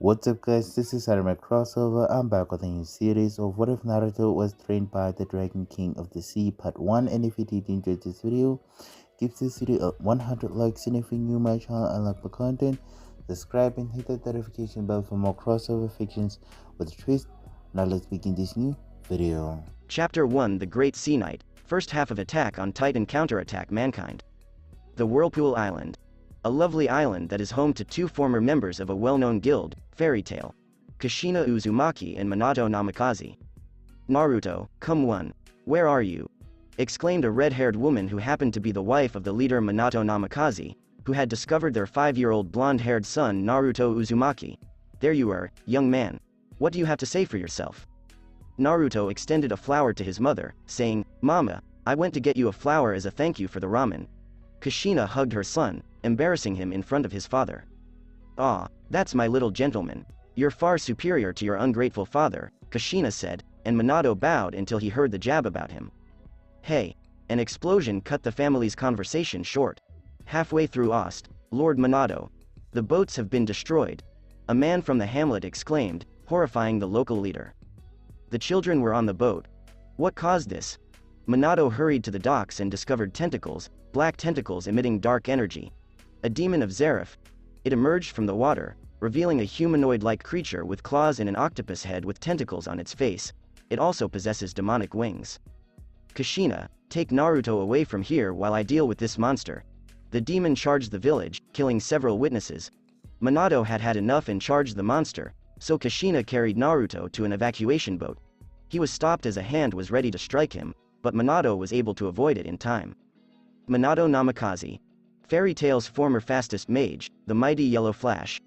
What's up guys, this is Anime Crossover. I'm back with a new series of What If Naruto Was Trained by the Dragon King of the Sea Part 1, and if you did enjoy this video, give this video a 100 likes, and if you're new to my channel and like my content, subscribe and hit that notification bell for more crossover fictions with a twist. Now let's begin this new video. Chapter 1: The Great Sea Knight, first half of Attack on Titan Counterattack Mankind. The Whirlpool Island. A lovely island that is home to two former members of a well-known guild, Fairy Tail, Kushina Uzumaki and Minato Namikaze. "Naruto, come one. Where are you?" exclaimed a red-haired woman who happened to be the wife of the leader Minato Namikaze, who had discovered their 5-year-old blonde-haired son Naruto Uzumaki. "There you are, young man. What do you have to say for yourself?" Naruto extended a flower to his mother, saying, "Mama, I went to get you a flower as a thank you for the ramen." Kushina hugged her son, embarrassing him in front of his father. "Ah, that's my little gentleman. You're far superior to your ungrateful father," Kushina said, and Minato bowed until he heard the jab about him. "Hey!" An explosion cut the family's conversation short. Halfway through Ost, Lord Minato. "The boats have been destroyed," a man from the hamlet exclaimed, horrifying the local leader. "The children were on the boat. What caused this?" Minato hurried to the docks and discovered tentacles, black tentacles emitting dark energy. A demon of Zeref. It emerged from the water, revealing a humanoid-like creature with claws and an octopus head with tentacles on its face. It also possesses demonic wings. "Kushina, take Naruto away from here while I deal with this monster." The demon charged the village, killing several witnesses. Minato had had enough and charged the monster, so Kushina carried Naruto to an evacuation boat. He was stopped as a hand was ready to strike him, but Minato was able to avoid it in time. Minato Namikaze. Fairy Tail's former fastest mage, the mighty Yellow Flash.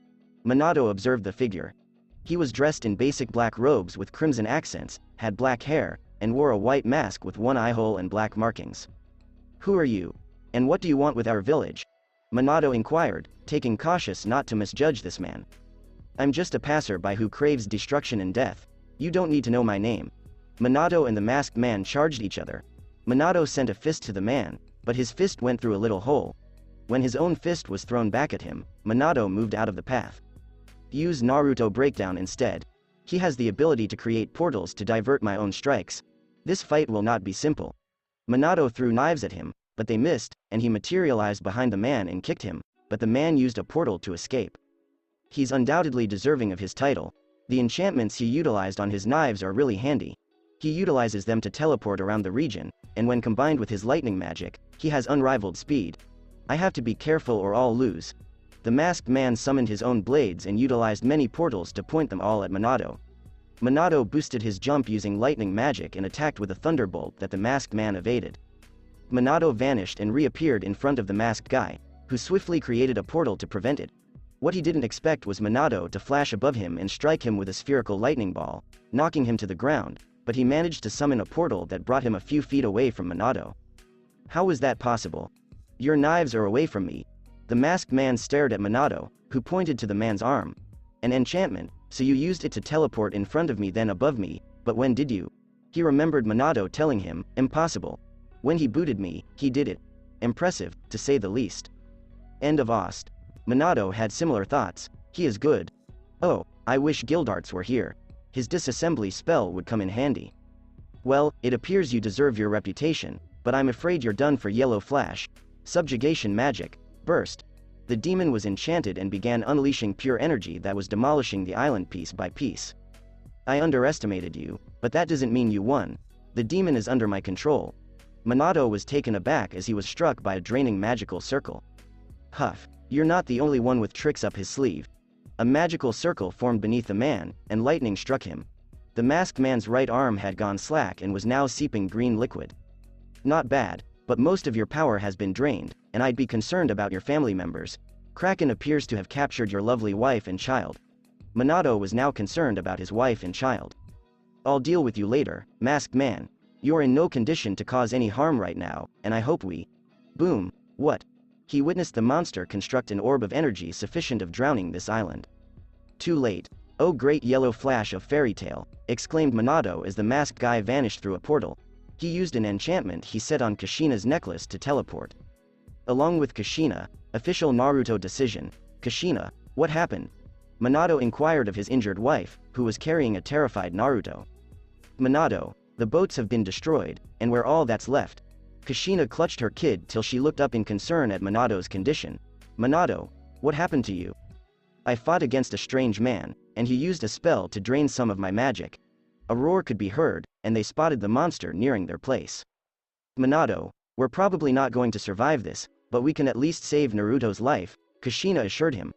Minato observed the figure. He was dressed in basic black robes with crimson accents, had black hair, and wore a white mask with one eye hole and black markings. "Who are you? And what do you want with our village?" Minato inquired, taking cautious not to misjudge this man. "I'm just a passer-by who craves destruction and death. You don't need to know my name." Minato and the masked man charged each other. Minato sent a fist to the man, but his fist went through a little hole. When his own fist was thrown back at him, Minato moved out of the path. "Use Naruto Breakdown instead. He has the ability to create portals to divert my own strikes. This fight will not be simple." Minato threw knives at him, but they missed, and he materialized behind the man and kicked him, but the man used a portal to escape. He's undoubtedly deserving of his title. The enchantments he utilized on his knives are really handy. He utilizes them to teleport around the region, and when combined with his lightning magic, he has unrivaled speed. I have to be careful or I'll lose. The masked man summoned his own blades and utilized many portals to point them all at Minato. Minato boosted his jump using lightning magic and attacked with a thunderbolt that the masked man evaded. Minato vanished and reappeared in front of the masked guy, who swiftly created a portal to prevent it. What he didn't expect was Minato to flash above him and strike him with a spherical lightning ball, knocking him to the ground, but he managed to summon a portal that brought him a few feet away from Minato. "How was that possible? Your knives are away from me." The masked man stared at Minato, who pointed to the man's arm. "An enchantment, so you used it to teleport in front of me then above me, but when did you?" He remembered Minato telling him, "Impossible. When he booted me, he did it. Impressive, to say the least." End of Ost. Minato had similar thoughts. He is good. Oh, I wish Gildarts were here. His disassembly spell would come in handy. "Well, it appears you deserve your reputation, but I'm afraid you're done for Yellow Flash." Subjugation magic. Burst. The demon was enchanted and began unleashing pure energy that was demolishing the island piece by piece. "I underestimated you, but that doesn't mean you won. The demon is under my control." Minato was taken aback as he was struck by a draining magical circle. "Huff, you're not the only one with tricks up his sleeve." A magical circle formed beneath the man, and lightning struck him. The masked man's right arm had gone slack and was now seeping green liquid. "Not bad, but most of your power has been drained, and I'd be concerned about your family members. Kraken appears to have captured your lovely wife and child." Minato was now concerned about his wife and child. "I'll deal with you later, masked man. You're in no condition to cause any harm right now, and I hope we..." Boom. What? He witnessed the monster construct an orb of energy sufficient of drowning this island. "Too late. Oh great yellow flash of fairy tale," exclaimed Minato as the masked guy vanished through a portal. He used an enchantment he set on Kushina's necklace to teleport. Along with Kushina, official Naruto decision. "Kushina, what happened?" Minato inquired of his injured wife, who was carrying a terrified Naruto. Minato, the boats have been destroyed, and we're all that's left. Kushina clutched her kid till she looked up in concern at Minato's condition. Minato, what happened to you? I fought against a strange man, and he used a spell to drain some of my magic. A roar could be heard, and they spotted the monster nearing their place. Minato, we're probably not going to survive this, but we can at least save Naruto's life, Kushina assured him.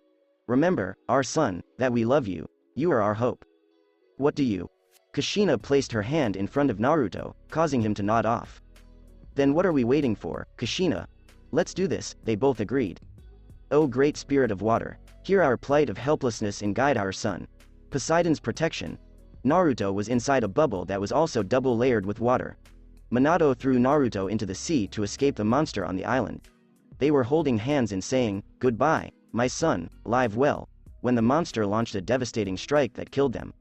Remember, our son, that we love you, you are our hope. What do you? Kushina placed her hand in front of Naruto, causing him to nod off. Then what are we waiting for, Kushina? Let's do this, they both agreed. O great spirit of water, hear our plight of helplessness and guide our son. Poseidon's protection. Naruto was inside a bubble that was also double layered with water. Minato threw Naruto into the sea to escape the monster on the island. They were holding hands and saying, "Goodbye, my son, live well," when the monster launched a devastating strike that killed them.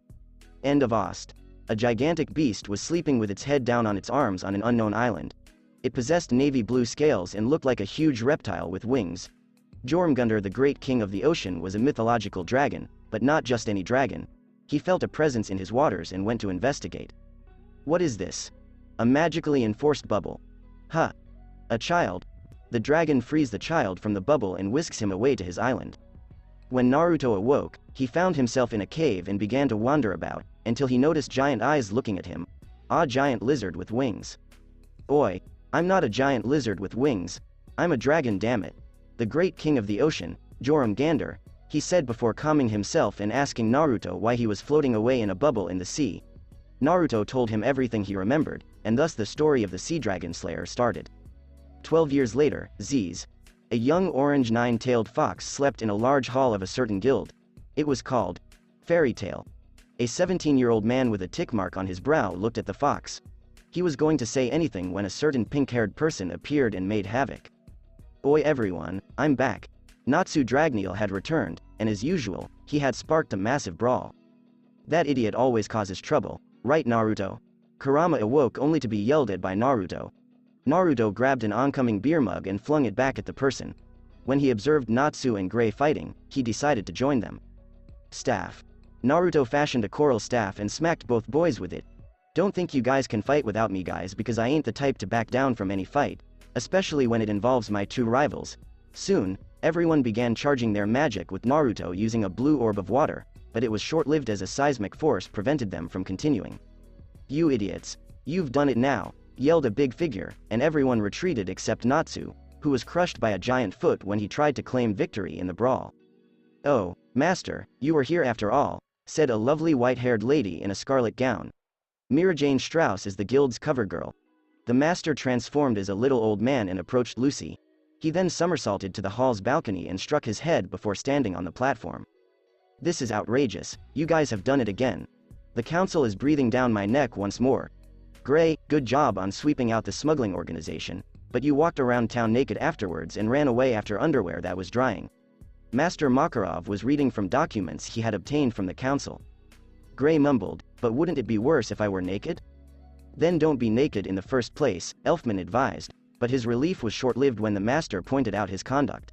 End of Ost. A gigantic beast was sleeping with its head down on its arms on an unknown island. It possessed navy blue scales and looked like a huge reptile with wings. Jormungandr, the great king of the ocean, was a mythological dragon, but not just any dragon. He felt a presence in his waters and went to investigate. What is this? A magically enforced bubble. Huh. A child. The dragon frees the child from the bubble and whisks him away to his island. When Naruto awoke, he found himself in a cave and began to wander about, until he noticed giant eyes looking at him. A giant lizard with wings. Oi, I'm not a giant lizard with wings. I'm a dragon, damn it. The great king of the ocean, Jormungandr, he said before calming himself and asking Naruto why he was floating away in a bubble in the sea. Naruto told him everything he remembered, and thus the story of the Sea Dragon Slayer started. 12 years later, Z's. A young orange nine-tailed fox slept in a large hall of a certain guild. It was called Fairy Tale. A 17-year-old man with a tick mark on his brow looked at the fox. He was going to say anything when a certain pink-haired person appeared and made havoc. Oi everyone, I'm back. Natsu Dragneel had returned, and as usual, he had sparked a massive brawl. That idiot always causes trouble, right Naruto? Kurama awoke only to be yelled at by Naruto. Naruto grabbed an oncoming beer mug and flung it back at the person. When he observed Natsu and Gray fighting, he decided to join them. Staff. Naruto fashioned a coral staff and smacked both boys with it. Don't think you guys can fight without me guys, because I ain't the type to back down from any fight, especially when it involves my two rivals. Soon, everyone began charging their magic with Naruto using a blue orb of water, but it was short-lived as a seismic force prevented them from continuing. You idiots. You've done it now, yelled a big figure, and everyone retreated except Natsu, who was crushed by a giant foot when he tried to claim victory in the brawl. Oh, master, you were here after all, said a lovely white-haired lady in a scarlet gown. Mirajane Strauss is the guild's cover girl. The master transformed as a little old man and approached Lucy. He then somersaulted to the hall's balcony and struck his head before standing on the platform. This is outrageous, you guys have done it again. The council is breathing down my neck once more. Gray, good job on sweeping out the smuggling organization, but you walked around town naked afterwards and ran away after underwear that was drying. Master Makarov was reading from documents he had obtained from the council. Gray mumbled, but wouldn't it be worse if I were naked? Then don't be naked in the first place, Elfman advised, but his relief was short-lived when the master pointed out his conduct.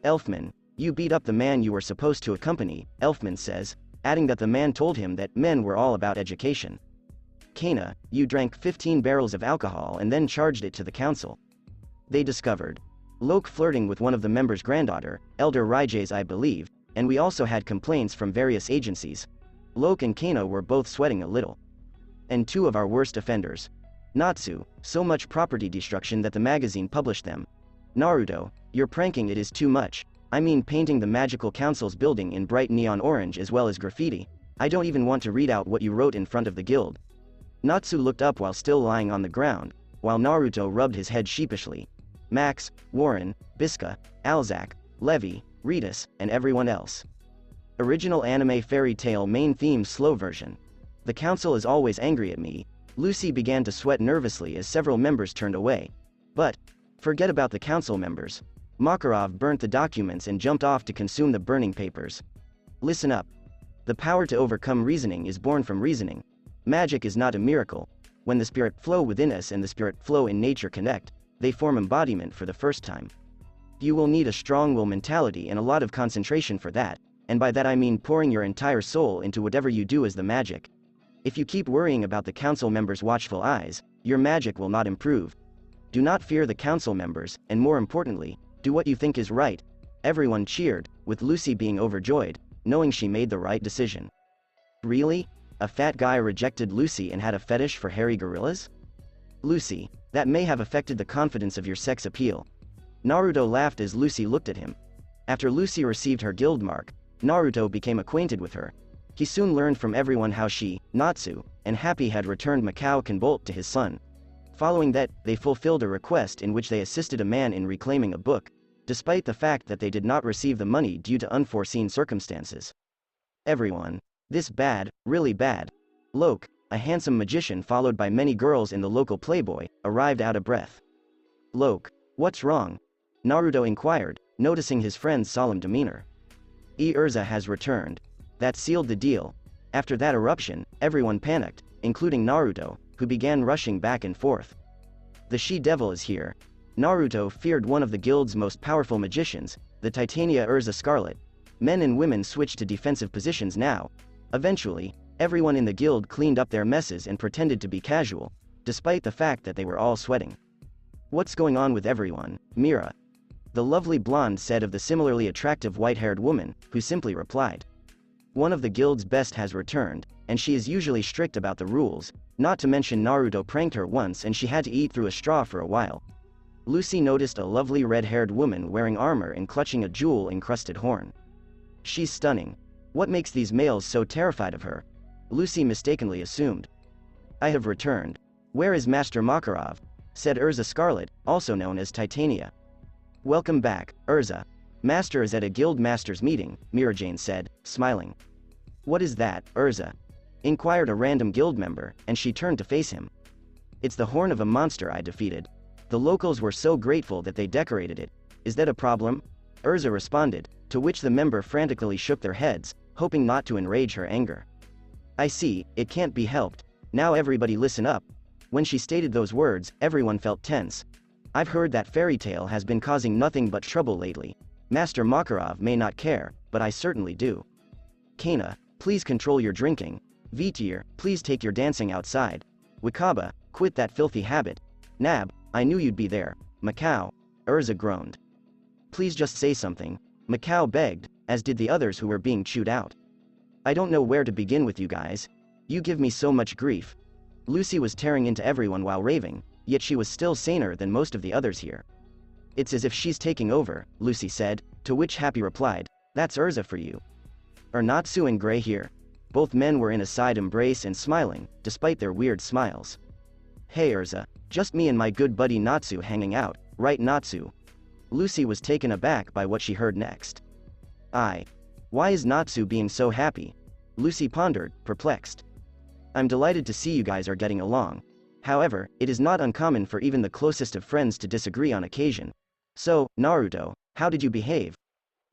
Elfman, you beat up the man you were supposed to accompany, Elfman says, adding that the man told him that men were all about education. Kana, you drank 15 barrels of alcohol and then charged it to the council. They discovered Loke flirting with one of the members' granddaughter, Elder Raija's I believe, and we also had complaints from various agencies. Loke and Kana were both sweating a little. And two of our worst offenders. Natsu, so much property destruction that the magazine published them. Naruto, you're pranking, it is too much. I mean painting the magical council's building in bright neon orange as well as graffiti. I don't even want to read out what you wrote in front of the guild. Natsu looked up while still lying on the ground, while Naruto rubbed his head sheepishly. Max, Warren, Biska, Alzak, Levi, Ritus, and everyone else. Original anime fairy tale main theme slow version. The council is always angry at me. Lucy began to sweat nervously as several members turned away. But, forget about the council members. Makarov burnt the documents and jumped off to consume the burning papers. Listen up. The power to overcome reasoning is born from reasoning. Magic is not a miracle. When the spirit flow within us and the spirit flow in nature connect, they form embodiment for the first time. You will need a strong will mentality and a lot of concentration for that. and by that I mean pouring your entire soul into whatever you do as the magic. If you keep worrying about the council members' watchful eyes, your magic will not improve. Do not fear the council members, and more importantly, do what you think is right. Everyone cheered, with Lucy being overjoyed, knowing she made the right decision. Really? A fat guy rejected Lucy and had a fetish for hairy gorillas? Lucy, that may have affected the confidence of your sex appeal. Naruto laughed as Lucy looked at him. After Lucy received her guild mark, Naruto became acquainted with her. He soon learned from everyone how she, Natsu, and Happy had returned Mikao Kanbolt to his son. Following that, they fulfilled a request in which they assisted a man in reclaiming a book, despite the fact that they did not receive the money due to unforeseen circumstances. Everyone. This bad, really bad. Loke, a handsome magician followed by many girls in the local Playboy, arrived out of breath. Loke, what's wrong? Naruto inquired, noticing his friend's solemn demeanor. Erza has returned. That sealed the deal. After that eruption, everyone panicked, including Naruto, who began rushing back and forth. The she-devil is here. Naruto feared one of the guild's most powerful magicians, the Titania Erza Scarlet. Men and women switched to defensive positions now. Eventually, everyone in the guild cleaned up their messes and pretended to be casual, despite the fact that they were all sweating. What's going on with everyone, Mira? The lovely blonde said of the similarly attractive white-haired woman, who simply replied. One of the guild's best has returned, and she is usually strict about the rules, not to mention Naruto pranked her once and she had to eat through a straw for a while. Lucy noticed a lovely red-haired woman wearing armor and clutching a jewel-encrusted horn. She's stunning. What makes these males so terrified of her? Lucy mistakenly assumed. I have returned. Where is Master Makarov? Said Erza Scarlet, also known as Titania. Welcome back, Erza. Master is at a guild master's meeting, Mirajane said, smiling. What is that, Erza? Inquired a random guild member, and she turned to face him. It's the horn of a monster I defeated. The locals were so grateful that they decorated it. Is that a problem? Erza responded, to which the member frantically shook their heads, hoping not to enrage her anger. I see, it can't be helped. Now everybody listen up. When she stated those words, everyone felt tense. I've heard that fairy tale has been causing nothing but trouble lately. Master Makarov may not care, but I certainly do. Kana, please control your drinking. Vitir, please take your dancing outside. Wakaba, quit that filthy habit. Nab, I knew you'd be there. Mikao. Erza groaned. Please just say something. Mikao begged, as did the others who were being chewed out. I don't know where to begin with you guys. You give me so much grief. Lucy was tearing into everyone while raving, yet she was still saner than most of the others here. It's as if she's taking over, Lucy said, to which Happy replied, that's Erza for you. Are Natsu and Gray here? Both men were in a side embrace and smiling, despite their weird smiles. Hey Erza, just me and my good buddy Natsu hanging out, right Natsu? Lucy was taken aback by what she heard next. Why is Natsu being so happy? Lucy pondered, perplexed. I'm delighted to see you guys are getting along. However, it is not uncommon for even the closest of friends to disagree on occasion. So, Naruto, how did you behave?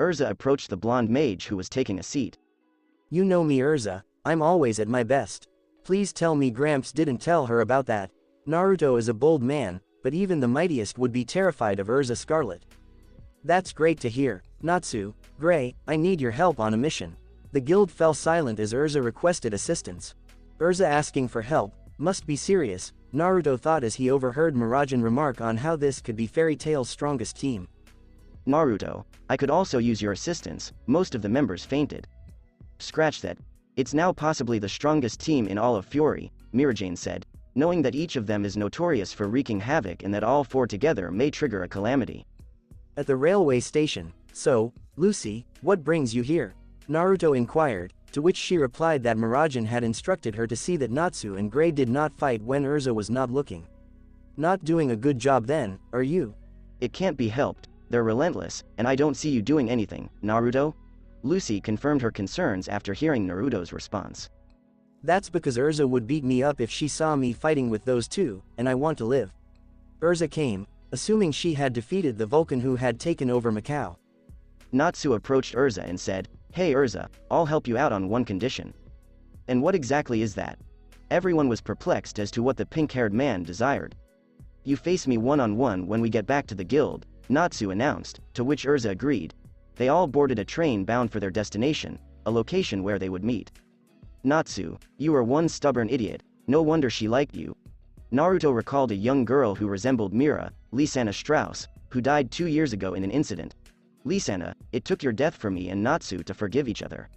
Erza approached the blonde mage who was taking a seat. You know me Erza, I'm always at my best. Please tell me Gramps didn't tell her about that. Naruto is a bold man, but even the mightiest would be terrified of Erza Scarlet. That's great to hear. Natsu, Gray, I need your help on a mission. The guild fell silent as Erza requested assistance. Erza asking for help, must be serious, Naruto thought as he overheard Mirajane remark on how this could be Fairy Tail's strongest team. Naruto, I could also use your assistance, most of the members fainted. Scratch that. It's now possibly the strongest team in all of Fury, Mirajane said, knowing that each of them is notorious for wreaking havoc and that all four together may trigger a calamity. At the railway station, so, Lucy, what brings you here? Naruto inquired, to which she replied that Mirajane had instructed her to see that Natsu and Gray did not fight when Erza was not looking. Not doing a good job then, are you? It can't be helped, they're relentless, and I don't see you doing anything, Naruto? Lucy confirmed her concerns after hearing Naruto's response. That's because Erza would beat me up if she saw me fighting with those two, and I want to live. Erza came, assuming she had defeated the Vulcan who had taken over Mikao. Natsu approached Erza and said, Hey Erza, I'll help you out on one condition. And what exactly is that? Everyone was perplexed as to what the pink-haired man desired. You face me one-on-one when we get back to the guild, Natsu announced, to which Erza agreed. They all boarded a train bound for their destination, a location where they would meet. Natsu, you are one stubborn idiot, no wonder she liked you. Naruto recalled a young girl who resembled Mira, Lisana Strauss, who died 2 years ago in an incident. Lisana, it took your death for me and Natsu to forgive each other.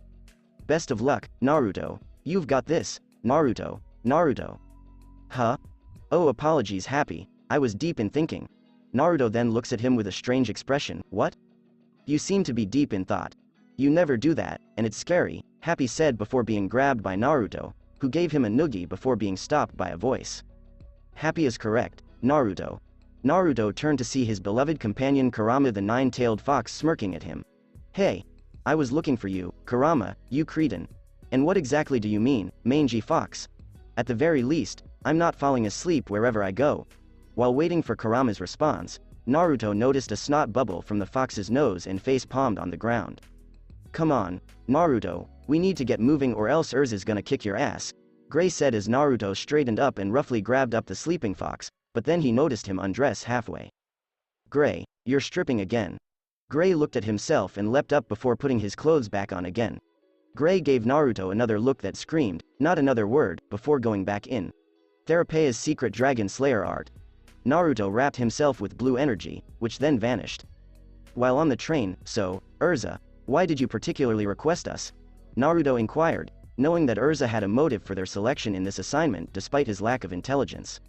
Best of luck, Naruto, you've got this, Naruto, Naruto. Huh? Oh, apologies, Happy, I was deep in thinking. Naruto then looks at him with a strange expression. What? You seem to be deep in thought. You never do that, and it's scary, Happy said before being grabbed by Naruto, who gave him a noogie before being stopped by a voice. Happy is correct, Naruto. Naruto turned to see his beloved companion Kurama the nine-tailed fox smirking at him. Hey! I was looking for you, Kurama, you cretin. And what exactly do you mean, mangy fox? At the very least, I'm not falling asleep wherever I go. While waiting for Kurama's response, Naruto noticed a snot bubble from the fox's nose and face palmed on the ground. Come on, Naruto, we need to get moving or else Urza's gonna kick your ass, Gray said as Naruto straightened up and roughly grabbed up the sleeping fox, but then he noticed him undress halfway. Gray, you're stripping again. Gray looked at himself and leapt up before putting his clothes back on again. Gray gave Naruto another look that screamed, not another word, before going back in. Therapea's secret dragon slayer art. Naruto wrapped himself with blue energy, which then vanished. While on the train, so, Urza, why did you particularly request us? Naruto inquired, knowing that Urza had a motive for their selection in this assignment despite his lack of intelligence.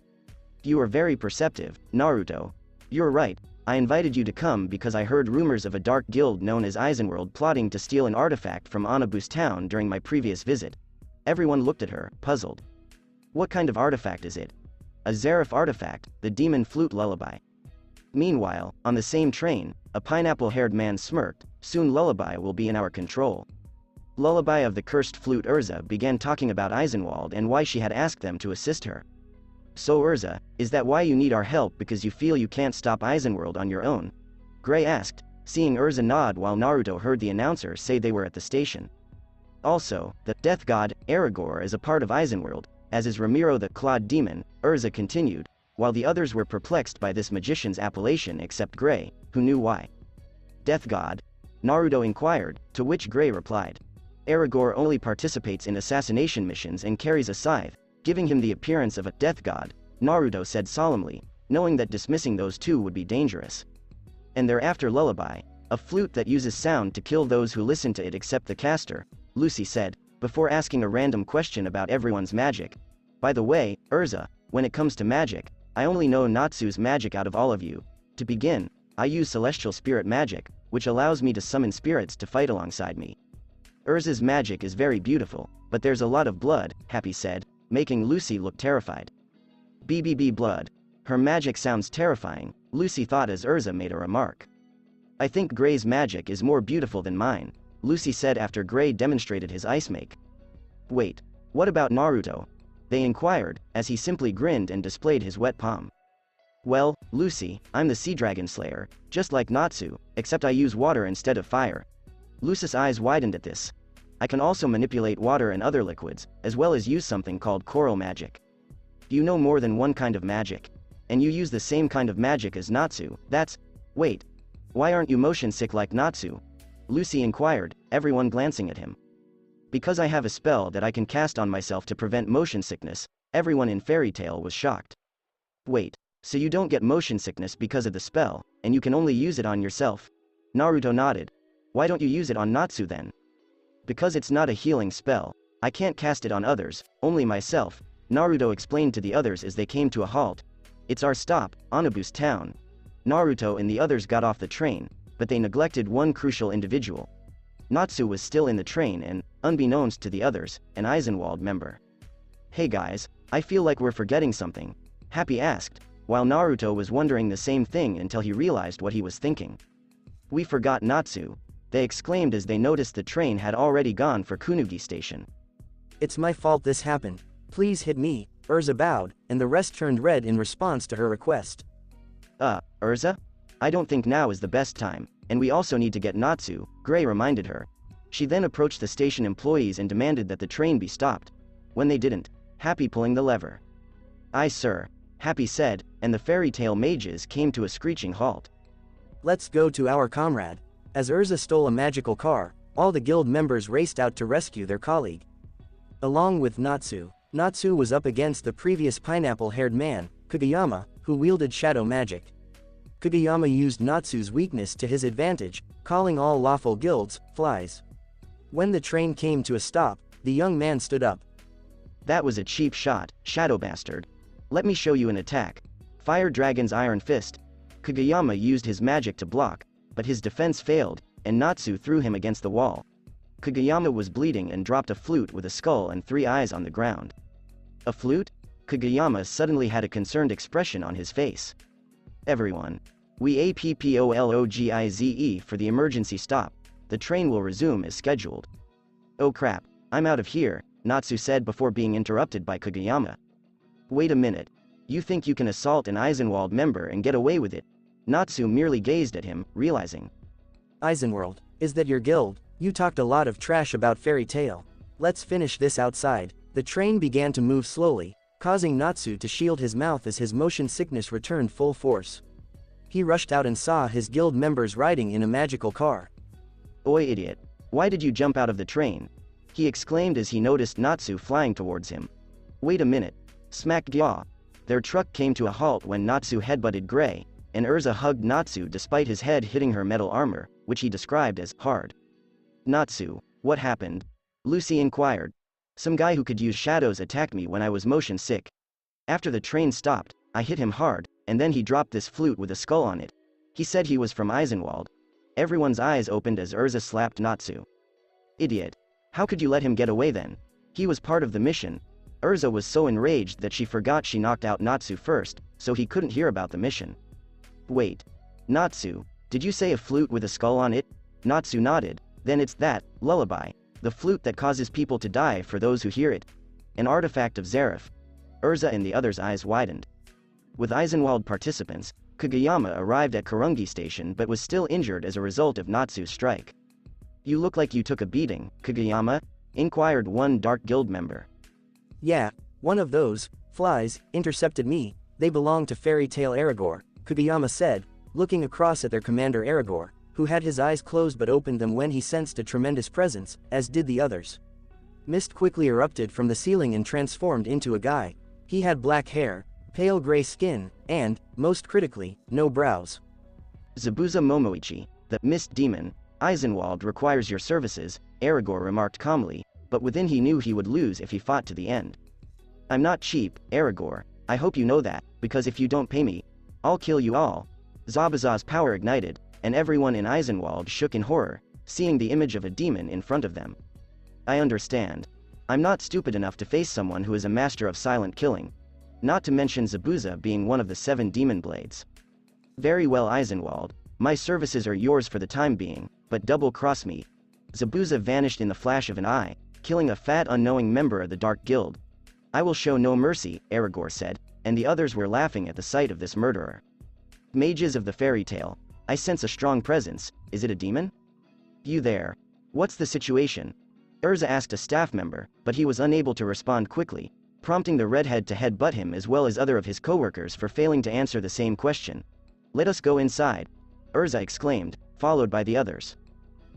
You are very perceptive, Naruto. You're right, I invited you to come because I heard rumors of a dark guild known as Eisenworld plotting to steal an artifact from Anabu's town during my previous visit. Everyone looked at her, puzzled. What kind of artifact is it? A Zeref artifact, the demon flute lullaby. Meanwhile, on the same train, a pineapple-haired man smirked, soon lullaby will be in our control. Lullaby of the cursed flute Urza began talking about Eisenwald and why she had asked them to assist her. So Urza, is that why you need our help because you feel you can't stop Eisenworld on your own? Gray asked, seeing Urza nod while Naruto heard the announcer say they were at the station. Also, the death god, Aragorn is a part of Eisenworld, as is Ramiro the Clawed Demon, Urza continued, while the others were perplexed by this magician's appellation except Gray, who knew why. Death god? Naruto inquired, to which Gray replied. Aragorn only participates in assassination missions and carries a scythe, giving him the appearance of a death god, Naruto said solemnly, knowing that dismissing those two would be dangerous. And thereafter lullaby, a flute that uses sound to kill those who listen to it except the caster, Lucy said, before asking a random question about everyone's magic. By the way, Urza, when it comes to magic, I only know Natsu's magic out of all of you. To begin, I use celestial spirit magic, which allows me to summon spirits to fight alongside me. Urza's magic is very beautiful, but there's a lot of blood, Happy said, making Lucy look terrified. BBB blood. Her magic sounds terrifying, Lucy thought as Urza made a remark. I think Gray's magic is more beautiful than mine, Lucy said after Gray demonstrated his ice make. Wait, what about Naruto? They inquired, as he simply grinned and displayed his wet palm. Well, Lucy, I'm the Sea Dragon Slayer, just like Natsu, except I use water instead of fire. Lucy's eyes widened at this. I can also manipulate water and other liquids, as well as use something called coral magic. You know more than one kind of magic. And you use the same kind of magic as Natsu, Wait. Why aren't you motion sick like Natsu? Lucy inquired, everyone glancing at him. Because I have a spell that I can cast on myself to prevent motion sickness, everyone in Fairy Tail was shocked. Wait, so you don't get motion sickness because of the spell, and you can only use it on yourself? Naruto nodded. Why don't you use it on Natsu then? Because it's not a healing spell. I can't cast it on others, only myself, Naruto explained to the others as they came to a halt. It's our stop, Anabu's town. Naruto and the others got off the train, but they neglected one crucial individual. Natsu was still in the train and, unbeknownst to the others, an Eisenwald member. Hey guys, I feel like we're forgetting something, Happy asked, while Naruto was wondering the same thing until he realized what he was thinking. We forgot Natsu, they exclaimed as they noticed the train had already gone for Kunugi Station. It's my fault this happened. Please hit me, Urza bowed, and the rest turned red in response to her request. Urza? I don't think now is the best time, and we also need to get Natsu, Gray reminded her. She then approached the station employees and demanded that the train be stopped. When they didn't, Happy pulling the lever. Aye sir, Happy said, and the Fairy Tail mages came to a screeching halt. Let's go to our comrade. As Urza stole a magical car, all the guild members raced out to rescue their colleague. Along with Natsu, Natsu was up against the previous pineapple-haired man, Kageyama, who wielded shadow magic. Kageyama used Natsu's weakness to his advantage, calling all lawful guilds flies. When the train came to a stop, the young man stood up. That was a cheap shot, shadow bastard. Let me show you an attack. Fire Dragon's Iron Fist. Kageyama used his magic to block, but his defense failed, and Natsu threw him against the wall. Kageyama was bleeding and dropped a flute with a skull and 3 eyes on the ground. A flute? Kageyama suddenly had a concerned expression on his face. Everyone. We APPOLOGIZE for the emergency stop. The train will resume as scheduled. Oh crap, I'm out of here, Natsu said before being interrupted by Kageyama. Wait a minute. You think you can assault an Eisenwald member and get away with it? Natsu merely gazed at him, realizing. Eisenwald, is that your guild? You talked a lot of trash about Fairy Tail. Let's finish this outside. The train began to move slowly, causing Natsu to shield his mouth as his motion sickness returned full force. He rushed out and saw his guild members riding in a magical car. Oi idiot, why did you jump out of the train? He exclaimed as he noticed Natsu flying towards him. Wait a minute. Smack gyaw. Their truck came to a halt when Natsu headbutted Gray, and Urza hugged Natsu despite his head hitting her metal armor, which he described as hard. Natsu, what happened? Lucy inquired. Some guy who could use shadows attacked me when I was motion sick. After the train stopped, I hit him hard, and then he dropped this flute with a skull on it. He said he was from Eisenwald. Everyone's eyes opened as Urza slapped Natsu. Idiot. How could you let him get away then? He was part of the mission. Urza was so enraged that she forgot she knocked out Natsu first, so he couldn't hear about the mission. Wait. Natsu, did you say a flute with a skull on it? Natsu nodded. Then it's that, lullaby. The flute that causes people to die for those who hear it. An artifact of Zeref. Urza and the others' eyes widened. With Eisenwald participants, Kageyama arrived at Kurungi Station but was still injured as a result of Natsu's strike. You look like you took a beating, Kageyama? Inquired one Dark Guild member. Yeah, one of those flies intercepted me. They belong to Fairy Tail Aragorn, Kageyama said, looking across at their commander Aragorn, who had his eyes closed but opened them when he sensed a tremendous presence, as did the others. Mist quickly erupted from the ceiling and transformed into a guy. He had black hair, pale gray skin, and, most critically, no brows. Zabuza Momoichi, the Mist Demon, Eisenwald requires your services, Aragorn remarked calmly, but within he knew he would lose if he fought to the end. I'm not cheap, Aragorn, I hope you know that, because if you don't pay me, I'll kill you all. Zabuza's power ignited, and everyone in Eisenwald shook in horror, seeing the image of a demon in front of them. I understand. I'm not stupid enough to face someone who is a master of silent killing. Not to mention Zabuza being one of the 7 demon blades. Very well, Eisenwald, my services are yours for the time being, but double-cross me. Zabuza vanished in the flash of an eye, killing a fat unknowing member of the Dark Guild. I will show no mercy, Aragorn said, and the others were laughing at the sight of this murderer. Mages of the Fairy Tail, I sense a strong presence. Is it a demon? You there. What's the situation? Urza asked a staff member, but he was unable to respond quickly, prompting the redhead to headbutt him as well as other of his coworkers for failing to answer the same question. Let us go inside, Urza exclaimed, followed by the others.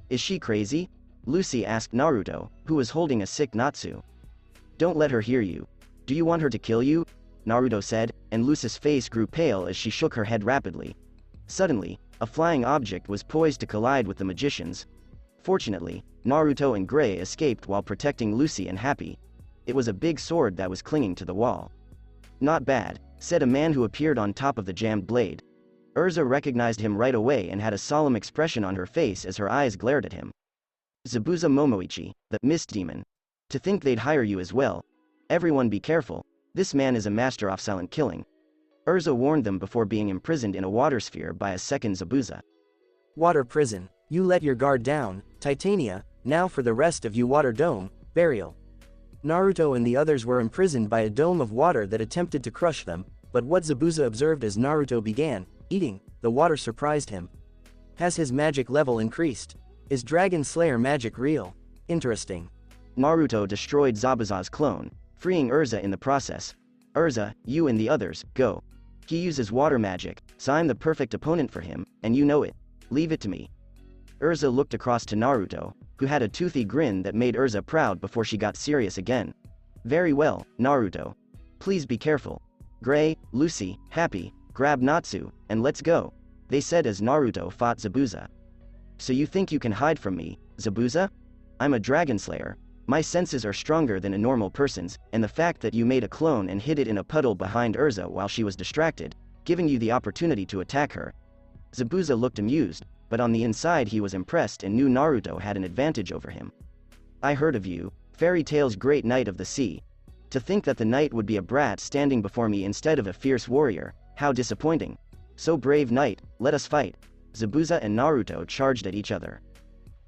Is she crazy? Lucy asked Naruto, who was holding a sick Natsu. Don't let her hear you. Do you want her to kill you? Naruto said, and Lucy's face grew pale as she shook her head rapidly. Suddenly, a flying object was poised to collide with the magicians. Fortunately, Naruto and Gray escaped while protecting Lucy and Happy. It was a big sword that was clinging to the wall. Not bad, said a man who appeared on top of the jammed blade. Urza recognized him right away and had a solemn expression on her face as her eyes glared at him. Zabuza Momoichi, the Mist Demon. To think they'd hire you as well. Everyone be careful, this man is a master of silent killing. Urza warned them before being imprisoned in a water sphere by a second Zabuza. Water prison, you let your guard down, Titania, now for the rest of you water dome, burial. Naruto and the others were imprisoned by a dome of water that attempted to crush them, but what Zabuza observed as Naruto began eating the water surprised him. Has his magic level increased? Is Dragon Slayer magic real? Interesting. Naruto destroyed Zabuza's clone, freeing Urza in the process. Urza, you and the others, go. He uses water magic, so I'm the perfect opponent for him, and you know it. Leave it to me. Urza looked across to Naruto, who had a toothy grin that made Urza proud before she got serious again. Very well, Naruto. Please be careful. Gray, Lucy, Happy, grab Natsu, and let's go, they said as Naruto fought Zabuza. So you think you can hide from me, Zabuza? I'm a dragon slayer. My senses are stronger than a normal person's, and the fact that you made a clone and hid it in a puddle behind Urza while she was distracted, giving you the opportunity to attack her. Zabuza looked amused, but on the inside he was impressed and knew Naruto had an advantage over him. I heard of you, Fairy Tail's great knight of the sea. To think that the knight would be a brat standing before me instead of a fierce warrior, how disappointing. So brave knight, let us fight. Zabuza and Naruto charged at each other.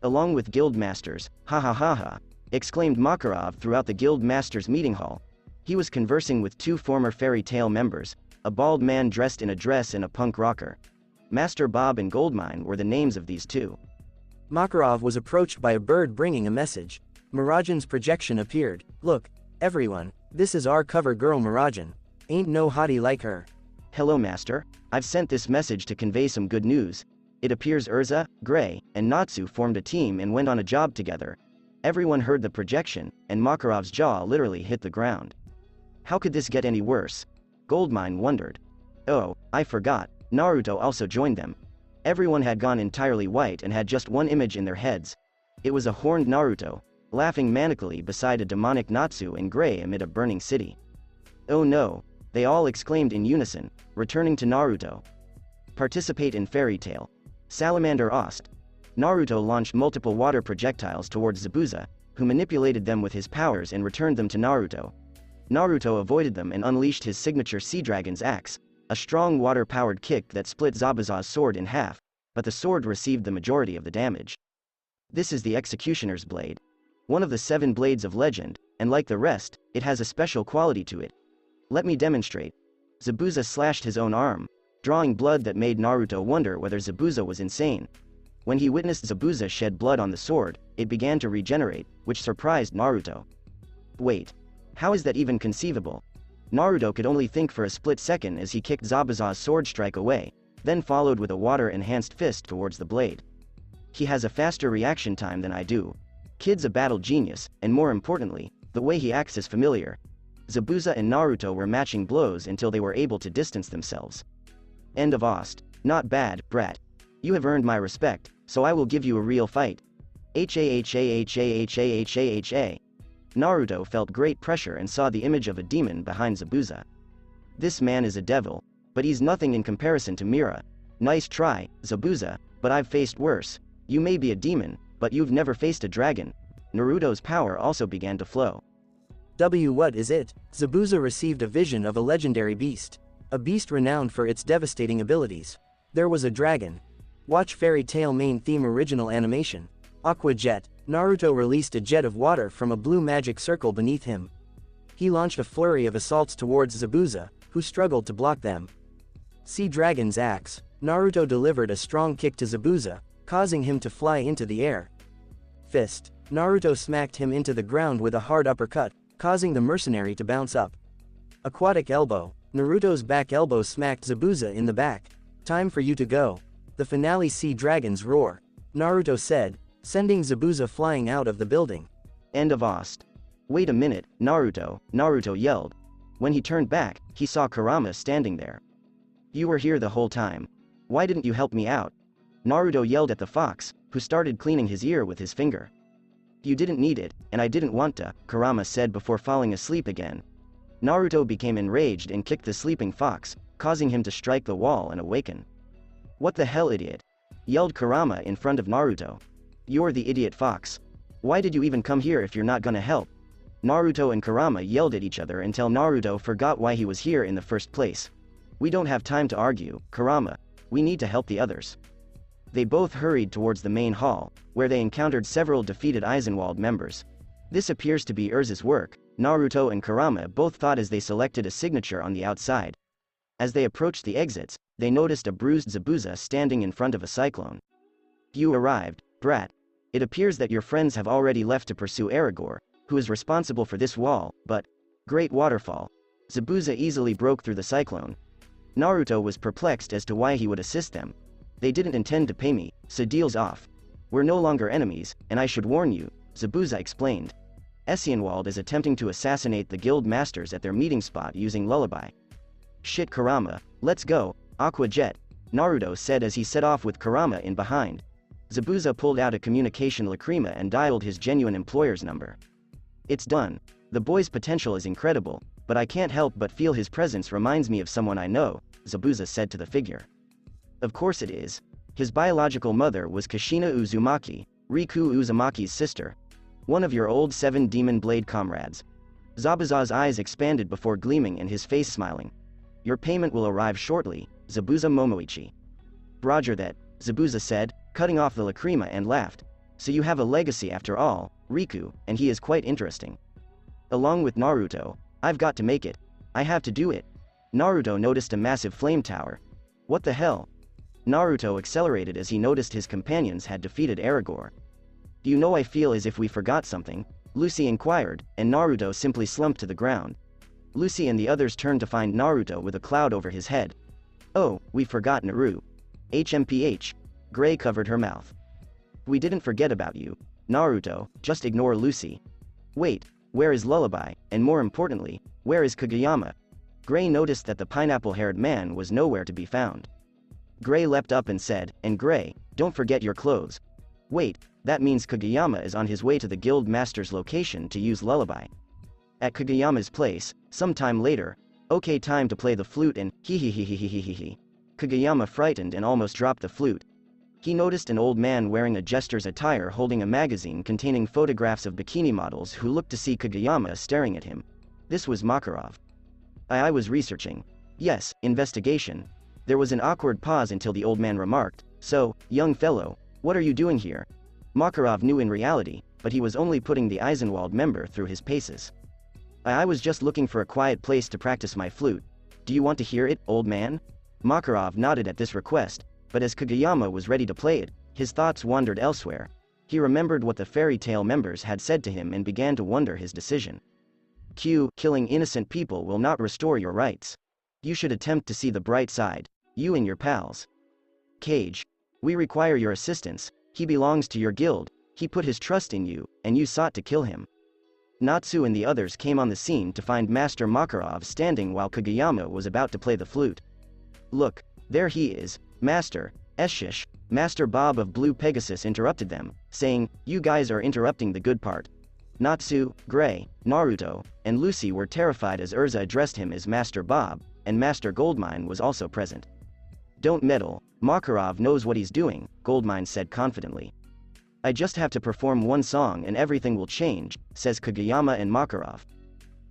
Along with guild masters, ha ha ha ha, exclaimed Makarov throughout the guild masters meeting hall. He was conversing with two former Fairy Tail members, a bald man dressed in a dress and a punk rocker. Master Bob and Goldmine were the names of these two. Makarov was approached by a bird bringing a message. Mirajan's projection appeared. Look, everyone, this is our cover girl Mirajan. Ain't no hottie like her. Hello Master, I've sent this message to convey some good news. It appears Urza, Gray, and Natsu formed a team and went on a job together. Everyone heard the projection, and Makarov's jaw literally hit the ground. How could this get any worse? Goldmine wondered. Oh, I forgot, Naruto also joined them. Everyone had gone entirely white and had just one image in their heads. It was a horned Naruto, laughing manically beside a demonic Natsu and Gray amid a burning city. Oh no, they all exclaimed in unison, returning to Naruto. Participate in Fairy Tail. Salamander Ost. Naruto launched multiple water projectiles towards Zabuza, who manipulated them with his powers and returned them to Naruto. Naruto avoided them and unleashed his signature Sea Dragon's axe, a strong water-powered kick that split Zabuza's sword in half, but the sword received the majority of the damage. This is the Executioner's Blade. One of the 7 blades of legend, and like the rest, it has a special quality to it. Let me demonstrate. Zabuza slashed his own arm, drawing blood that made Naruto wonder whether Zabuza was insane. When he witnessed Zabuza shed blood on the sword, it began to regenerate, which surprised Naruto. Wait. How is that even conceivable? Naruto could only think for a split second as he kicked Zabuza's sword strike away, then followed with a water-enhanced fist towards the blade. He has a faster reaction time than I do. Kid's a battle genius, and more importantly, the way he acts is familiar. Zabuza and Naruto were matching blows until they were able to distance themselves. End of Ost. Not bad, brat. You have earned my respect, so I will give you a real fight. Ha. Naruto felt great pressure and saw the image of a demon behind Zabuza. This man is a devil, but he's nothing in comparison to Mira. Nice try, Zabuza, but I've faced worse. You may be a demon, but you've never faced a dragon. Naruto's power also began to flow. What is it? Zabuza received a vision of a legendary beast. A beast renowned for its devastating abilities. There was a dragon. Watch Fairy Tail main theme original animation. Aqua Jet. Naruto released a jet of water from a blue magic circle beneath him. He launched a flurry of assaults towards Zabuza, who struggled to block them. Sea Dragon's axe. Naruto delivered a strong kick to Zabuza, causing him to fly into the air. Fist. Naruto smacked him into the ground with a hard uppercut, causing the mercenary to bounce up. Aquatic elbow. Naruto's back elbow smacked Zabuza in the back. Time for you to go. The finale Sea Dragon's roar. Naruto said, sending Zabuza flying out of the building. End of Ost. Wait a minute, Naruto yelled. When he turned back, he saw Kurama standing there. You were here the whole time. Why didn't you help me out? Naruto yelled at the fox, who started cleaning his ear with his finger. You didn't need it, and I didn't want to, Kurama said before falling asleep again. Naruto became enraged and kicked the sleeping fox, causing him to strike the wall and awaken. What the hell, idiot? Yelled Kurama in front of Naruto. You're the idiot fox. Why did you even come here if you're not gonna help? Naruto and Kurama yelled at each other until Naruto forgot why he was here in the first place. We don't have time to argue, Kurama. We need to help the others. They both hurried towards the main hall, where they encountered several defeated Eisenwald members. This appears to be Urza's work, Naruto and Kurama both thought as they selected a signature on the outside. As they approached the exits, they noticed a bruised Zabuza standing in front of a cyclone. You arrived, brat. It appears that your friends have already left to pursue Aragorn, who is responsible for this wall, but... Great waterfall. Zabuza easily broke through the cyclone. Naruto was perplexed as to why he would assist them. They didn't intend to pay me, so deal's off. We're no longer enemies, and I should warn you, Zabuza explained. Essenwald is attempting to assassinate the guild masters at their meeting spot using lullaby. Shit Kurama, let's go, Aqua Jet, Naruto said as he set off with Kurama in behind. Zabuza pulled out a communication lacrima and dialed his genuine employer's number. It's done. The boy's potential is incredible, but I can't help but feel his presence reminds me of someone I know, Zabuza said to the figure. Of course it is. His biological mother was Kushina Uzumaki, Riku Uzumaki's sister. One of your old 7 Demon Blade comrades. Zabuza's eyes expanded before gleaming and his face smiling. Your payment will arrive shortly, Zabuza Momoichi. Roger that, Zabuza said, cutting off the lacrima and laughed. So you have a legacy after all, Riku, and he is quite interesting. Along with Naruto, I've got to make it. I have to do it. Naruto noticed a massive flame tower. What the hell? Naruto accelerated as he noticed his companions had defeated Aragorn. Do you know I feel as if we forgot something? Lucy inquired, and Naruto simply slumped to the ground. Lucy and the others turned to find Naruto with a cloud over his head. Oh, we forgot Naru. HMPH. Gray covered her mouth. We didn't forget about you, Naruto, just ignore Lucy. Wait, where is Lullaby, and more importantly, where is Kageyama? Gray noticed that the pineapple-haired man was nowhere to be found. Gray leapt up and said, and Gray, don't forget your clothes. Wait, that means Kageyama is on his way to the guild master's location to use Lullaby. At Kageyama's place, sometime later, okay, time to play the flute and hee. Kageyama frightened and almost dropped the flute. He noticed an old man wearing a jester's attire holding a magazine containing photographs of bikini models who looked to see Kageyama staring at him. This was Makarov. I was researching. Yes, investigation. There was an awkward pause until the old man remarked, so, young fellow, what are you doing here? Makarov knew in reality, but he was only putting the Eisenwald member through his paces. I was just looking for a quiet place to practice my flute. Do you want to hear it, old man? Makarov nodded at this request, but as Kageyama was ready to play it, his thoughts wandered elsewhere. He remembered what the fairy tale members had said to him and began to wonder his decision. Killing innocent people will not restore your rights. You should attempt to see the bright side, you and your pals. Cage. We require your assistance, he belongs to your guild, he put his trust in you, and you sought to kill him. Natsu and the others came on the scene to find Master Makarov standing while Kageyama was about to play the flute. Look, there he is, Master, Eshish. Master Bob of Blue Pegasus interrupted them, saying, you guys are interrupting the good part. Natsu, Gray, Naruto, and Lucy were terrified as Urza addressed him as Master Bob, and Master Goldmine was also present. Don't meddle, Makarov knows what he's doing, Goldmine said confidently. I just have to perform one song and everything will change, says Kageyama and Makarov.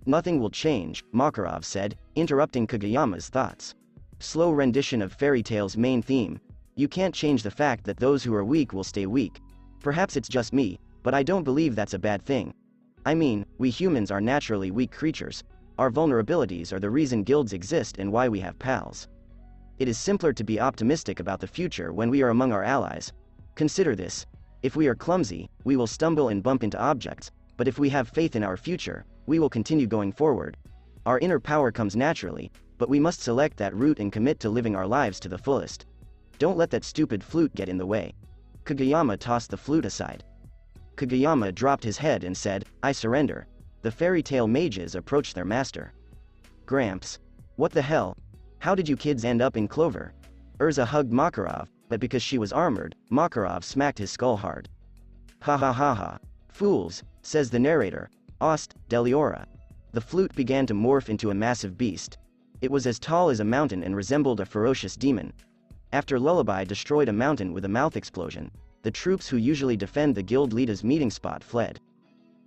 Nothing will change, Makarov said, interrupting Kageyama's thoughts. Slow rendition of Fairy Tale's main theme. You can't change the fact that those who are weak will stay weak. Perhaps it's just me, but I don't believe that's a bad thing. I mean, we humans are naturally weak creatures. Our vulnerabilities are the reason guilds exist and why we have pals. It is simpler to be optimistic about the future when we are among our allies. Consider this. If we are clumsy, we will stumble and bump into objects, but if we have faith in our future, we will continue going forward. Our inner power comes naturally, but we must select that route and commit to living our lives to the fullest. Don't let that stupid flute get in the way. Kageyama tossed the flute aside. Kageyama dropped his head and said, I surrender. The fairy tale mages approached their master. Gramps. What the hell? How did you kids end up in Clover? Urza hugged Makarov, but because she was armored, Makarov smacked his skull hard. Ha ha ha ha. Fools, says the narrator. Ost, Deliora. The flute began to morph into a massive beast. It was as tall as a mountain and resembled a ferocious demon. After Lullaby destroyed a mountain with a mouth explosion, the troops who usually defend the guild leader's meeting spot fled.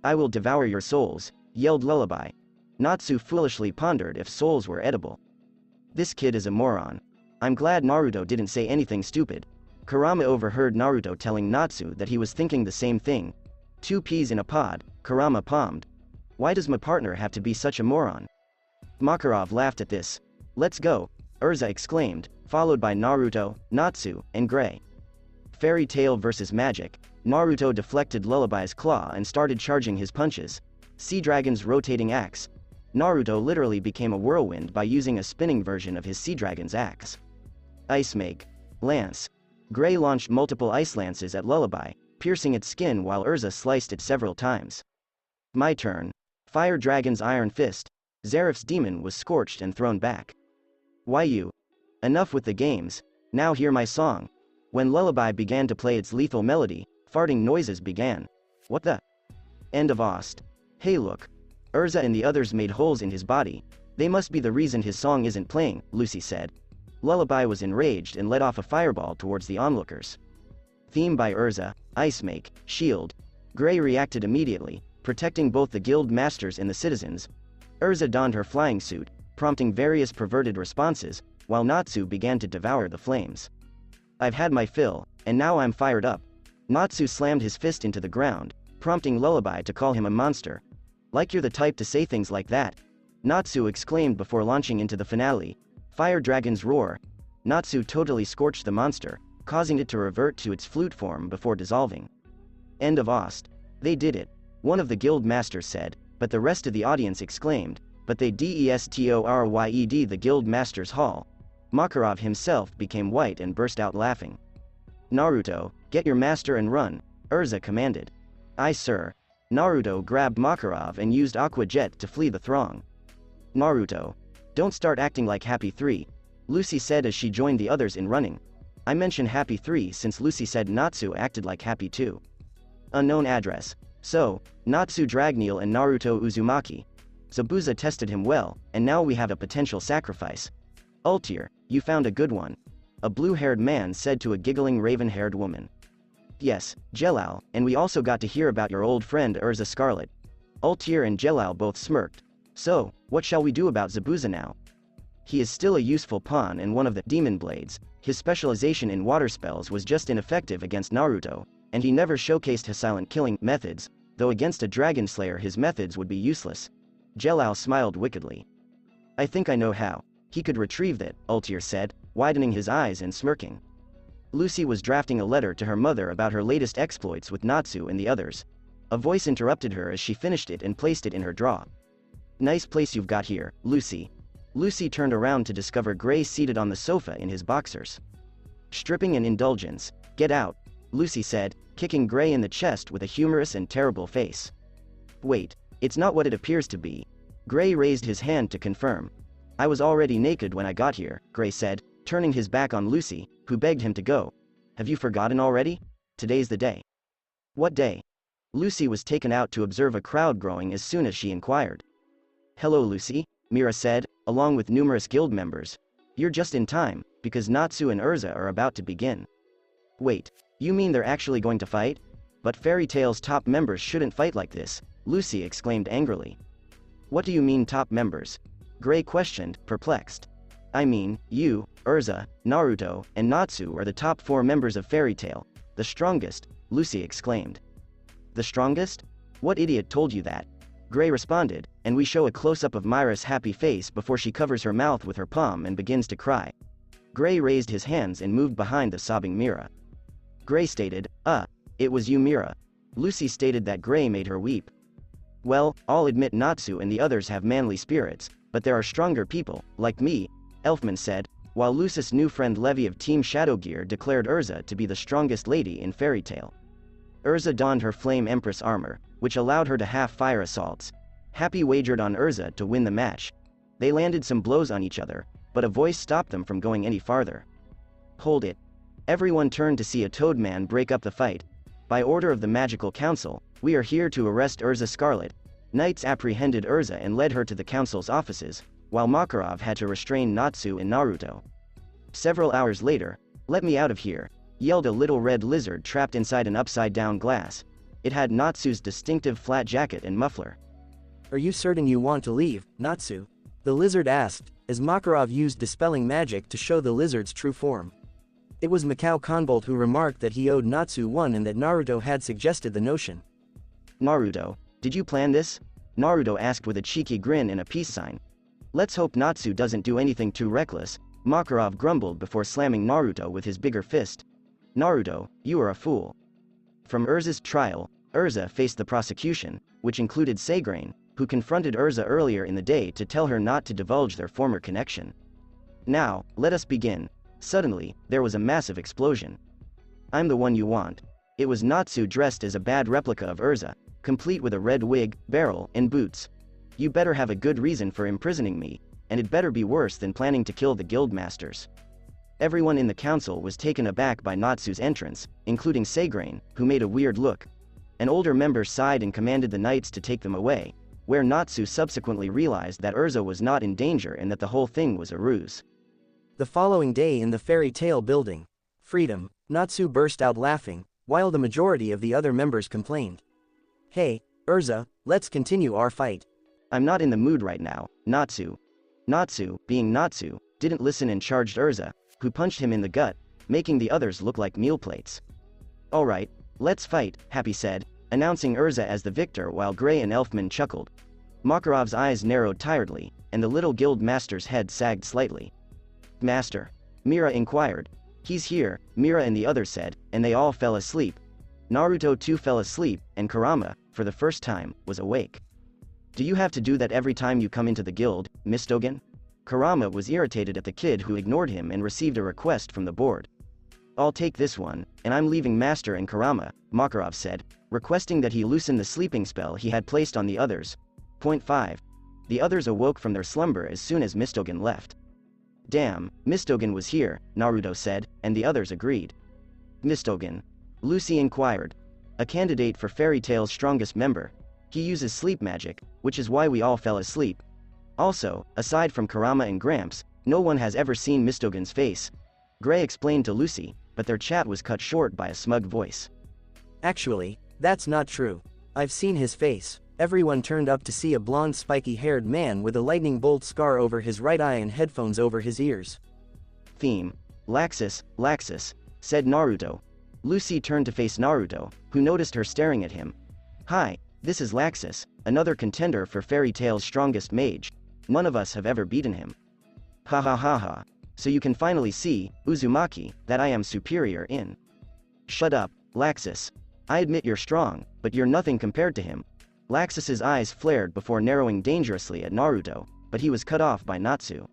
I will devour your souls, yelled Lullaby. Natsu foolishly pondered if souls were edible. This kid is a moron. I'm glad Naruto didn't say anything stupid. Kurama overheard Naruto telling Natsu that he was thinking the same thing. 2 peas in a pod, Kurama palmed. Why does my partner have to be such a moron? Makarov laughed at this. Let's go, Urza exclaimed, followed by Naruto, Natsu, and Gray. Fairy Tale vs. Magic. Naruto deflected Lullaby's claw and started charging his punches. Sea Dragon's rotating axe. Naruto literally became a whirlwind by using a spinning version of his Sea Dragon's axe. Ice Make. Lance. Gray launched multiple ice lances at Lullaby, piercing its skin while Urza sliced it several times. My turn. Fire Dragon's iron fist. Zeref's demon was scorched and thrown back. Why you? Enough with the games, now hear my song. When Lullaby began to play its lethal melody, farting noises began. What the? End of Ost. Hey look. Urza and the others made holes in his body. They must be the reason his song isn't playing, Lucy said. Lullaby was enraged and let off a fireball towards the onlookers. Theme by Urza, Ice Make, Shield. Gray reacted immediately, protecting both the guild masters and the citizens. Urza donned her flying suit, prompting various perverted responses, while Natsu began to devour the flames. I've had my fill, and now I'm fired up. Natsu slammed his fist into the ground, prompting Lullaby to call him a monster. Like you're the type to say things like that. Natsu exclaimed before launching into the finale. Fire Dragon's roar. Natsu totally scorched the monster, causing it to revert to its flute form before dissolving. End of Ost. They did it. One of the guild masters said, but the rest of the audience exclaimed, but they destroyed the guild master's hall. Makarov himself became white and burst out laughing. Naruto, get your master and run, Urza commanded. Aye sir. Naruto grabbed Makarov and used Aqua Jet to flee the throng. Naruto. Don't start acting like Happy 3, Lucy said as she joined the others in running. I mention Happy 3 since Lucy said Natsu acted like Happy 2. Unknown address. So, Natsu Dragneel and Naruto Uzumaki. Zabuza tested him well, and now we have a potential sacrifice. Ultir, you found a good one. A blue-haired man said to a giggling raven-haired woman. Yes, Jelal, and we also got to hear about your old friend Urza Scarlet. Ultir and Jelal both smirked. So, what shall we do about Zabuza now? He is still a useful pawn and one of the demon blades. His specialization in water spells was just ineffective against Naruto, and he never showcased his silent killing methods, though against a dragon slayer his methods would be useless. Jelal smiled wickedly. I think I know how. He could retrieve that, Ultir said, widening his eyes and smirking. Lucy was drafting a letter to her mother about her latest exploits with Natsu and the others. A voice interrupted her as she finished it and placed it in her drawer. Nice place you've got here, Lucy. Lucy turned around to discover Gray seated on the sofa in his boxers. Stripping and indulgence. Get out, Lucy said, kicking Gray in the chest with a humorous and terrible face. Wait, it's not what it appears to be. Gray raised his hand to confirm. I was already naked when I got here, Gray said, turning his back on Lucy, who begged him to go. Have you forgotten already? Today's the day. What day? Lucy was taken out to observe a crowd growing as soon as she inquired. Hello Lucy, Mira said, along with numerous guild members. You're just in time, because Natsu and Urza are about to begin. Wait, you mean they're actually going to fight? But Fairy Tail's top members shouldn't fight like this, Lucy exclaimed angrily. What do you mean top members? Gray questioned, perplexed. I mean, you, Urza, Naruto, and Natsu are the top 4 members of Fairy Tail, the strongest, Lucy exclaimed. The strongest? What idiot told you that? Gray responded, and we show a close-up of Myra's happy face before she covers her mouth with her palm and begins to cry. Gray raised his hands and moved behind the sobbing Mira. Gray stated, it was you Mira. Lucy stated that Gray made her weep. Well, I'll admit Natsu and the others have manly spirits, but there are stronger people, like me, Elfman said, while Lucis' new friend Levi of Team Shadowgear declared Urza to be the strongest lady in Fairy Tail. Urza donned her Flame Empress armor, which allowed her to half-fire assaults. Happy wagered on Urza to win the match. They landed some blows on each other, but a voice stopped them from going any farther. Hold it. Everyone turned to see a Toadman break up the fight. By order of the Magical Council, we are here to arrest Urza Scarlet. Knights apprehended Urza and led her to the council's offices, while Makarov had to restrain Natsu and Naruto. Several hours later, let me out of here, yelled a little red lizard trapped inside an upside-down glass. It had Natsu's distinctive flat jacket and muffler. Are you certain you want to leave, Natsu? The lizard asked, as Makarov used dispelling magic to show the lizard's true form. It was Mikao Konbolt who remarked that he owed Natsu one and that Naruto had suggested the notion. Naruto, did you plan this? Naruto asked with a cheeky grin and a peace sign. Let's hope Natsu doesn't do anything too reckless, Makarov grumbled before slamming Naruto with his bigger fist. Naruto, you are a fool. From Urza's trial, Urza faced the prosecution, which included Seigrain, who confronted Urza earlier in the day to tell her not to divulge their former connection. Now, let us begin. Suddenly, there was a massive explosion. I'm the one you want. It was Natsu dressed as a bad replica of Urza, complete with a red wig, barrel, and boots. You better have a good reason for imprisoning me, and it better be worse than planning to kill the guild masters. Everyone in the council was taken aback by Natsu's entrance, including Segrain, who made a weird look. An older member sighed and commanded the knights to take them away, where Natsu subsequently realized that Urza was not in danger and that the whole thing was a ruse. The following day in the fairy tale building, Freedom, Natsu burst out laughing, while the majority of the other members complained. Hey, Urza, let's continue our fight. I'm not in the mood right now, Natsu. Natsu, being Natsu, didn't listen and charged Urza, who punched him in the gut, making the others look like meal plates. Alright, let's fight, Happy said, announcing Urza as the victor while Gray and Elfman chuckled. Makarov's eyes narrowed tiredly, and the little guild master's head sagged slightly. Master? Mira inquired. He's here, Mira and the others said, and they all fell asleep. Naruto too fell asleep, and Kurama, for the first time, was awake. Do you have to do that every time you come into the guild, Mistogen? Kurama was irritated at the kid who ignored him and received a request from the board. I'll take this one, and I'm leaving Master and Kurama, Makarov said, requesting that he loosen the sleeping spell he had placed on the others. Point 5. The others awoke from their slumber as soon as Mistogen left. Damn, Mistogen was here, Naruto said, and the others agreed. Mistogen? Lucy inquired. A candidate for Fairy Tail's strongest member. He uses sleep magic, which is why we all fell asleep. Also, aside from Kurama and Gramps, no one has ever seen Mistogen's face. Gray explained to Lucy, but their chat was cut short by a smug voice. Actually, that's not true. I've seen his face. Everyone turned up to see a blonde spiky-haired man with a lightning bolt scar over his right eye and headphones over his ears. Theme. Laxus, said Naruto. Lucy turned to face Naruto, who noticed her staring at him. Hi, this is Laxus, another contender for Fairy Tail's strongest mage. None of us have ever beaten him. Ha ha ha ha. So you can finally see, Uzumaki, that I am superior in. Shut up, Laxus. I admit you're strong, but you're nothing compared to him. Laxus's eyes flared before narrowing dangerously at Naruto, but he was cut off by Natsu.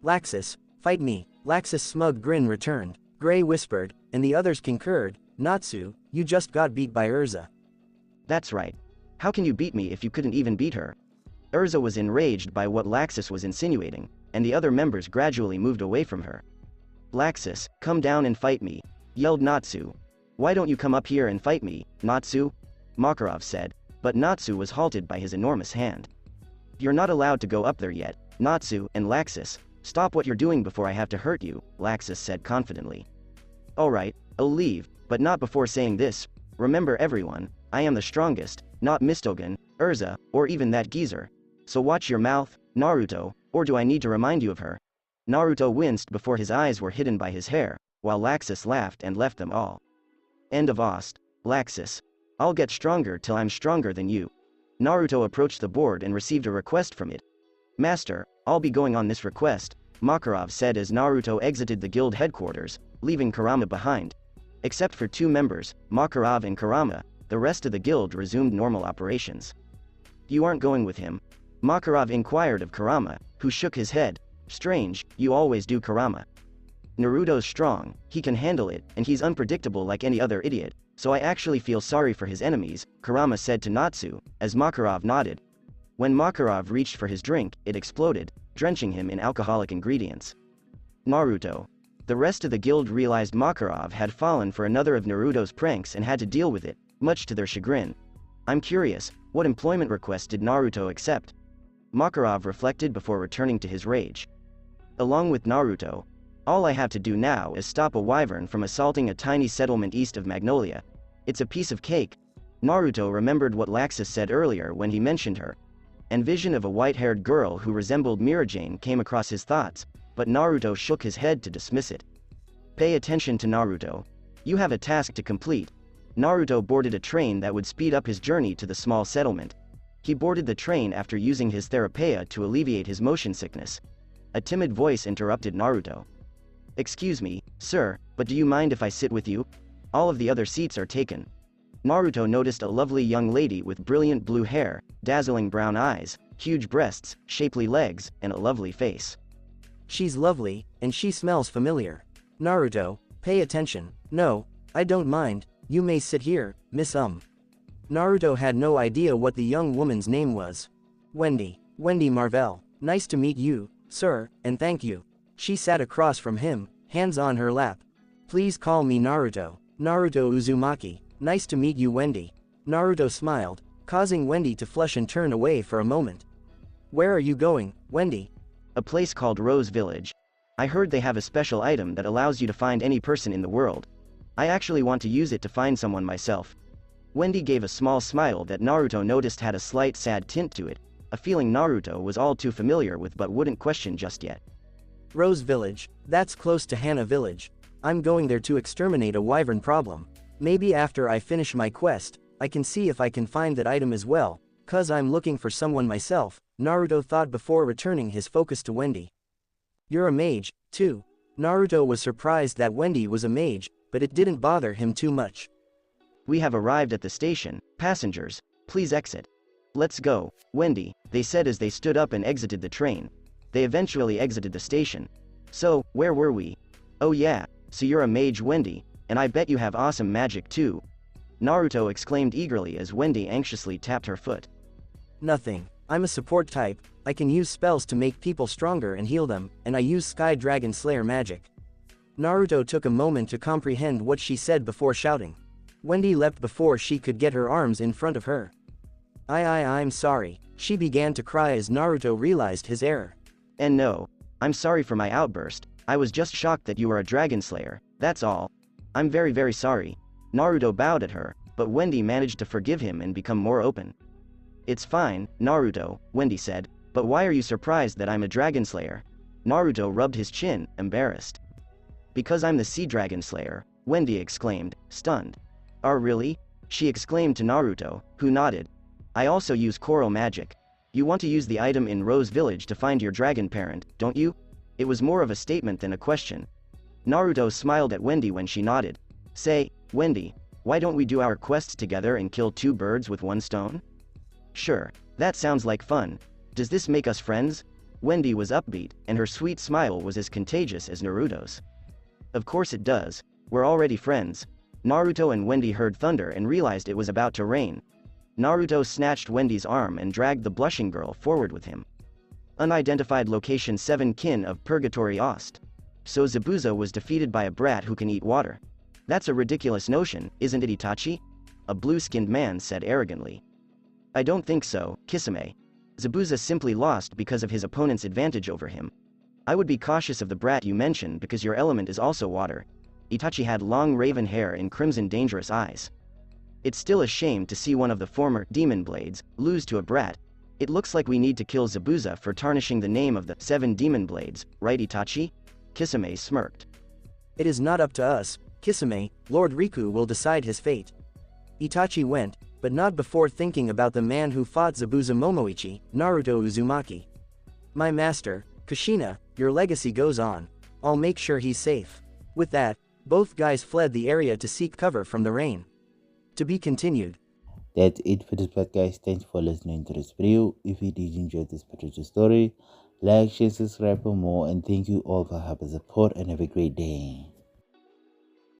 Laxus, fight me. Laxus' smug grin returned. Gray whispered, and the others concurred, Natsu, you just got beat by Urza. That's right. How can you beat me if you couldn't even beat her? Urza was enraged by what Laxus was insinuating, and the other members gradually moved away from her. Laxus, come down and fight me, yelled Natsu. Why don't you come up here and fight me, Natsu? Makarov said, but Natsu was halted by his enormous hand. You're not allowed to go up there yet, Natsu and Laxus. Stop what you're doing before I have to hurt you, Laxus said confidently. Alright, I'll leave, but not before saying this. Remember everyone, I am the strongest, not Mistogen, Urza, or even that geezer. So watch your mouth, Naruto, or do I need to remind you of her? Naruto winced before his eyes were hidden by his hair, while Laxus laughed and left them all. End of Ost. Laxus. I'll get stronger till I'm stronger than you. Naruto approached the board and received a request from it. Master, I'll be going on this request, Makarov said as Naruto exited the guild headquarters, leaving Kurama behind. Except for 2 members, Makarov and Kurama, the rest of the guild resumed normal operations. You aren't going with him? Makarov inquired of Kurama, who shook his head. Strange, you always do, Kurama. Naruto's strong, he can handle it, and he's unpredictable like any other idiot, so I actually feel sorry for his enemies, Kurama said to Natsu, as Makarov nodded. When Makarov reached for his drink, it exploded, drenching him in alcoholic ingredients. Naruto. The rest of the guild realized Makarov had fallen for another of Naruto's pranks and had to deal with it, much to their chagrin. I'm curious, what employment request did Naruto accept? Makarov reflected before returning to his rage. Along with Naruto, all I have to do now is stop a wyvern from assaulting a tiny settlement east of Magnolia. It's a piece of cake. Naruto remembered what Laxus said earlier when he mentioned her. And vision of a white-haired girl who resembled Mirajane came across his thoughts, but Naruto shook his head to dismiss it. Pay attention to Naruto. You have a task to complete. Naruto boarded a train that would speed up his journey to the small settlement. He boarded the train after using his therapeia to alleviate his motion sickness. A timid voice interrupted Naruto. Excuse me, sir, but do you mind if I sit with you? All of the other seats are taken. Naruto noticed a lovely young lady with brilliant blue hair, dazzling brown eyes, huge breasts, shapely legs, and a lovely face. She's lovely, and she smells familiar. Naruto, pay attention. No, I don't mind. You may sit here, Miss Naruto had no idea what the young woman's name was. Wendy Marvell. Nice to meet you, sir, and thank you. She sat across from him, hands on her lap. Please call me Naruto. Naruto Uzumaki. Nice to meet you, Wendy. Naruto smiled, causing Wendy to flush and turn away for a moment. Where are you going, Wendy? A place called Rose Village. I heard they have a special item that allows you to find any person in the world. I actually want to use it to find someone myself. Wendy gave a small smile that Naruto noticed had a slight sad tint to it, a feeling Naruto was all too familiar with but wouldn't question just yet. Rose Village, that's close to Hana Village. I'm going there to exterminate a wyvern problem. Maybe after I finish my quest, I can see if I can find that item as well, cause I'm looking for someone myself, Naruto thought before returning his focus to Wendy. You're a mage, too. Naruto was surprised that Wendy was a mage, but it didn't bother him too much. We have arrived at the station, passengers, please exit. Let's go, Wendy, they said as they stood up and exited the train. They eventually exited the station. So, where were we? Oh yeah, so you're a mage, Wendy, and I bet you have awesome magic too. Naruto exclaimed eagerly as Wendy anxiously tapped her foot. Nothing. I'm a support type, I can use spells to make people stronger and heal them, and I use Sky Dragon Slayer magic. Naruto took a moment to comprehend what she said before shouting. Wendy leapt before she could get her arms in front of her. I'm sorry. She began to cry as Naruto realized his error. And no, I'm sorry for my outburst, I was just shocked that you were a dragon slayer, that's all. I'm very sorry. Naruto bowed at her, but Wendy managed to forgive him and become more open. It's fine, Naruto, Wendy said, but why are you surprised that I'm a dragon slayer? Naruto rubbed his chin, embarrassed. Because I'm the Sea Dragon Slayer, Wendy exclaimed, stunned. Oh really? She exclaimed to Naruto, who nodded. I also use coral magic. You want to use the item in Rose Village to find your dragon parent, don't you? It was more of a statement than a question. Naruto smiled at Wendy when she nodded. Say, Wendy, why don't we do our quests together and kill two birds with one stone? Sure, that sounds like fun. Does this make us friends? Wendy was upbeat, and her sweet smile was as contagious as Naruto's. Of course it does, we're already friends. Naruto and Wendy heard thunder and realized it was about to rain. Naruto snatched Wendy's arm and dragged the blushing girl forward with him. Unidentified location 7 Kin of Purgatory Ost. So Zabuza was defeated by a brat who can eat water. That's a ridiculous notion, isn't it, Itachi? A blue-skinned man said arrogantly. I don't think so, Kisame. Zabuza simply lost because of his opponent's advantage over him. I would be cautious of the brat you mentioned because your element is also water. Itachi had long raven hair and crimson dangerous eyes. It's still a shame to see one of the former demon blades lose to a brat. It looks like we need to kill Zabuza for tarnishing the name of the 7 demon blades, right Itachi? Kisame smirked. It is not up to us, Kisame, Lord Riku will decide his fate. Itachi went, but not before thinking about the man who fought Zabuza Momoichi, Naruto Uzumaki. My master, Kushina, your legacy goes on. I'll make sure he's safe. With that, both guys fled the area to seek cover from the rain. To be continued. That's it for this part, guys. Thanks for listening to this video. If you did enjoy this particular story, like, share, subscribe for more, and thank you all for helping support and have a great day.